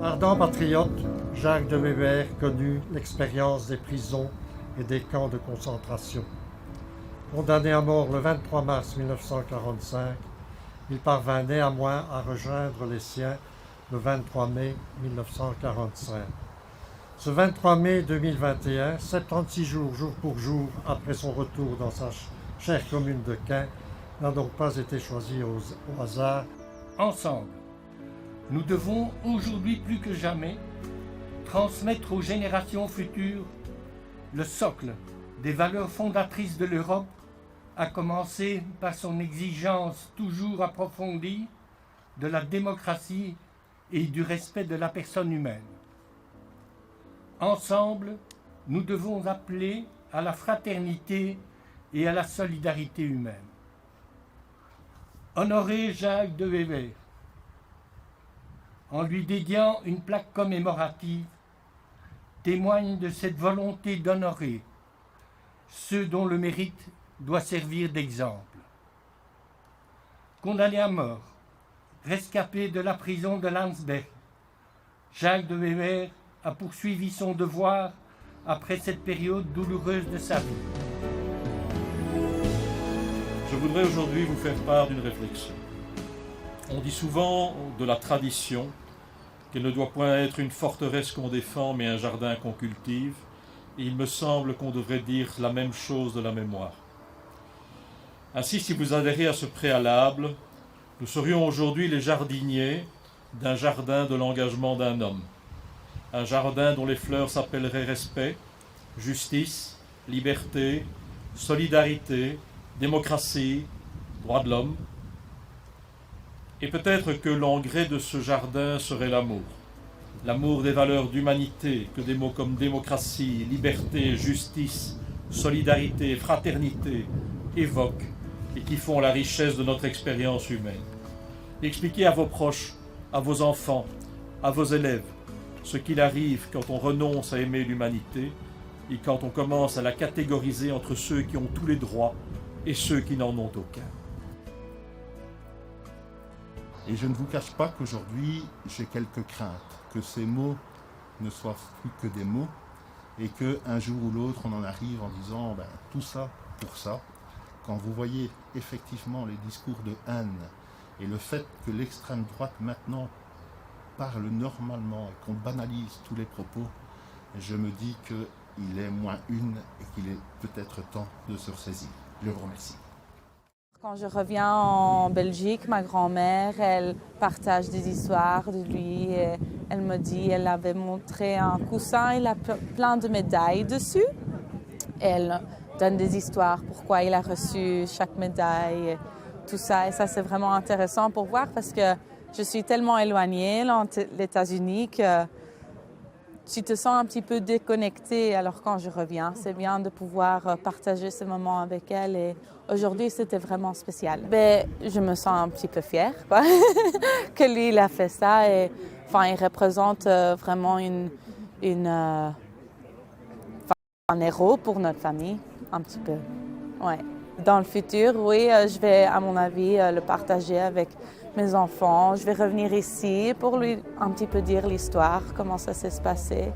Ardent patriote, Jacques de Weber connut l'expérience des prisons et des camps de concentration. Condamné à mort le 23 mars 1945, il parvint néanmoins à rejoindre les siens le 23 mai 1945. Ce 23 mai 2021, 76 jours jour pour jour après son retour dans sa chère commune de Caen, n'a donc pas été choisi au hasard. Ensemble, nous devons aujourd'hui plus que jamais transmettre aux générations futures le socle des valeurs fondatrices de l'Europe, à commencer par son exigence toujours approfondie de la démocratie et du respect de la personne humaine. Ensemble, nous devons appeler à la fraternité et à la solidarité humaine. Honorer Jacques de Weber en lui dédiant une plaque commémorative témoigne de cette volonté d'honorer ceux dont le mérite doit servir d'exemple. Condamné à mort, rescapé de la prison de Landsberg, Jacques de Weber a poursuivi son devoir après cette période douloureuse de sa vie. Je voudrais aujourd'hui vous faire part d'une réflexion. On dit souvent de la tradition qu'elle ne doit point être une forteresse qu'on défend, mais un jardin qu'on cultive. Et il me semble qu'on devrait dire la même chose de la mémoire. Ainsi, si vous adhérez à ce préalable, nous serions aujourd'hui les jardiniers d'un jardin de l'engagement d'un homme. Un jardin dont les fleurs s'appelleraient respect, justice, liberté, solidarité, démocratie, droits de l'homme. Et peut-être que l'engrais de ce jardin serait l'amour. L'amour des valeurs d'humanité que des mots comme démocratie, liberté, justice, solidarité, fraternité évoquent et qui font la richesse de notre expérience humaine. Expliquez à vos proches, à vos enfants, à vos élèves, ce qu'il arrive quand on renonce à aimer l'humanité et quand on commence à la catégoriser entre ceux qui ont tous les droits et ceux qui n'en ont aucun. Et je ne vous cache pas qu'aujourd'hui, j'ai quelques craintes que ces mots ne soient plus que des mots et qu'un jour ou l'autre, on en arrive en disant tout ça pour ça. Quand vous voyez effectivement les discours de haine et le fait que l'extrême droite maintenant parle normalement et qu'on banalise tous les propos, je me dis qu'il est moins une et qu'il est peut-être temps de se ressaisir. Je vous remercie. Quand je reviens en Belgique, ma grand-mère, elle partage des histoires de lui. Et elle me dit qu'elle avait montré un coussin, il a plein de médailles dessus. Elle donne des histoires, pourquoi il a reçu chaque médaille, tout ça. Et ça, c'est vraiment intéressant pour voir parce que je suis tellement éloignée dans les États-Unis que tu te sens un petit peu déconnecté. Alors quand je reviens, c'est bien de pouvoir partager ce moment avec elle. Et aujourd'hui, c'était vraiment spécial. Je me sens un petit peu fière quoi, que lui, il a fait ça. Et, il représente vraiment un héros pour notre famille, un petit peu. Ouais. Dans le futur, oui, je vais, à mon avis, le partager avec mes enfants. Je vais revenir ici pour lui un petit peu dire l'histoire, comment ça s'est passé.